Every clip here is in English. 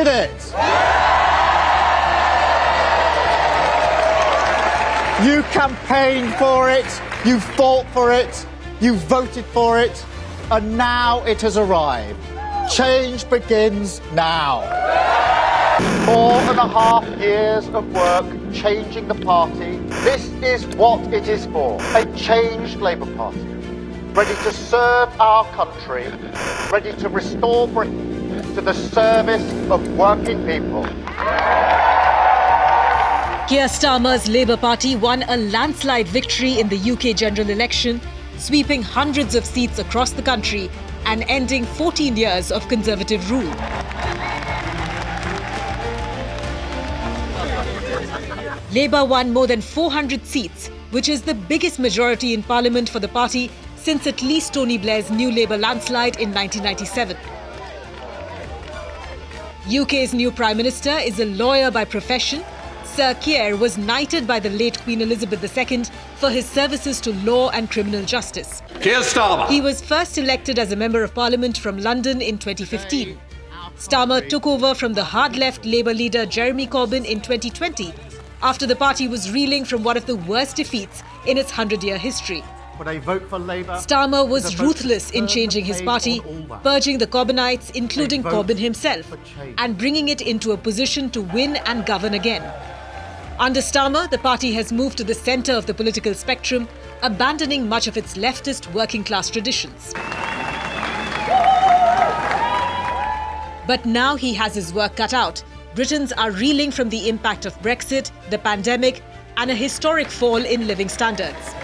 did it! You campaigned for it, you fought for it, you voted for it, and now it has arrived. Change begins now. 4.5 years of work changing the party. This is what it is for. A changed Labour Party. Ready to serve our country. Ready to restore Britain to the service of working people. Keir Starmer's Labour Party won a landslide victory in the UK general election, sweeping hundreds of seats across the country and ending 14 years of Conservative rule. Labour won more than 400 seats, which is the biggest majority in Parliament for the party since at least Tony Blair's New Labour landslide in 1997. UK's new Prime Minister is a lawyer by profession. Sir Keir was knighted by the late Queen Elizabeth II for his services to law and criminal justice. Keir Starmer. He was first elected as a Member of Parliament from London in 2015. Starmer took over from the hard-left Labour leader Jeremy Corbyn in 2020 after the party was reeling from one of the worst defeats in its 100-year history. Starmer was ruthless in changing his party, purging the Corbynites, including Corbyn himself, and bringing it into a position to win and govern again. Under Starmer, the party has moved to the centre of the political spectrum, abandoning much of its leftist working-class traditions. But now he has his work cut out. Britons are reeling from the impact of Brexit, the pandemic, and a historic fall in living standards.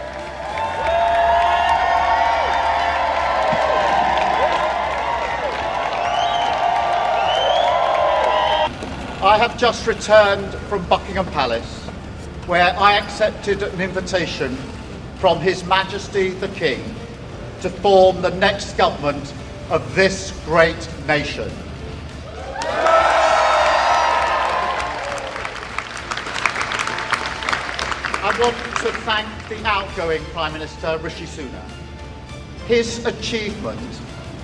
I have just returned from Buckingham Palace, where I accepted an invitation from His Majesty the King to form the next government of this great nation. I want to thank the outgoing Prime Minister, Rishi Sunak. His achievement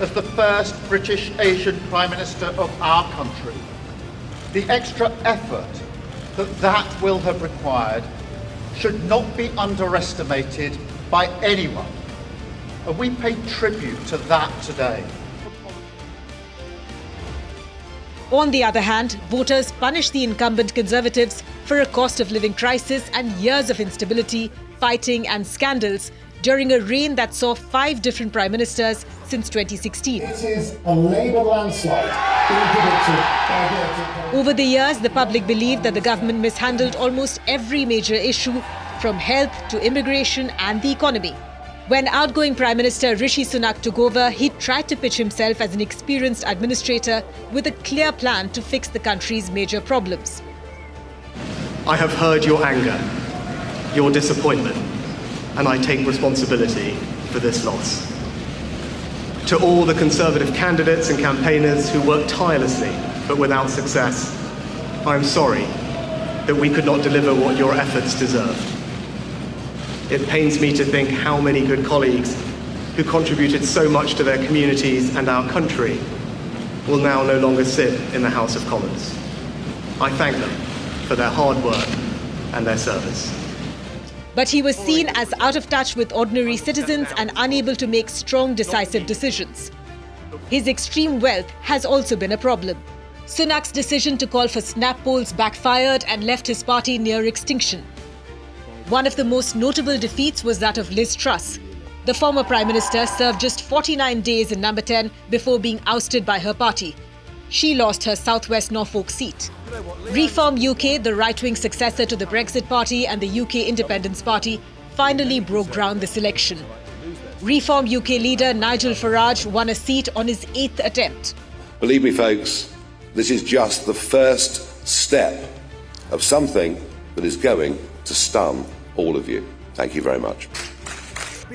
as the first British Asian Prime Minister of our country, the extra effort that will have required should not be underestimated by anyone. And we pay tribute to that today. On the other hand, voters punished the incumbent Conservatives for a cost of living crisis and years of instability, fighting and scandals during a reign that saw 5 different Prime Ministers since 2016. It is a Labour landslide being predicted. Over the years, the public believed that the government mishandled almost every major issue, from health to immigration and the economy. When outgoing Prime Minister Rishi Sunak took over, he tried to pitch himself as an experienced administrator with a clear plan to fix the country's major problems. I have heard your anger, your disappointment, and I take responsibility for this loss. To all the Conservative candidates and campaigners who worked tirelessly but without success, I am sorry that we could not deliver what your efforts deserved. It pains me to think how many good colleagues who contributed so much to their communities and our country will now no longer sit in the House of Commons. I thank them for their hard work and their service. But he was seen as out of touch with ordinary citizens and unable to make strong, decisive decisions. His extreme wealth has also been a problem. Sunak's decision to call for snap polls backfired and left his party near extinction. One of the most notable defeats was that of Liz Truss. The former Prime Minister served just 49 days in Number 10 before being ousted by her party. She lost her South West Norfolk seat. Reform UK, the right-wing successor to the Brexit Party and the UK Independence Party, finally broke ground this election. Reform UK leader Nigel Farage won a seat on his 8th attempt. Believe me, folks, this is just the first step of something that is going to stun all of you. Thank you very much.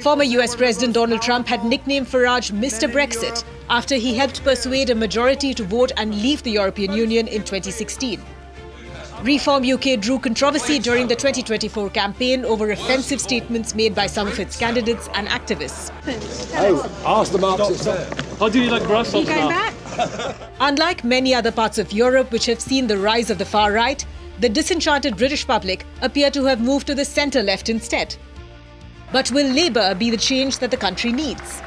Former US President Donald Trump had nicknamed Farage Mr. Brexit after he helped persuade a majority to vote and leave the European Union in 2016. Reform UK drew controversy during the 2024 campaign over offensive statements made by some of its candidates and activists. Oh, ask the Marxists. How do you like Brussels Are you going now? back? Unlike many other parts of Europe which have seen the rise of the far right, the disenchanted British public appear to have moved to the centre-left instead. But will Labour be the change that the country needs?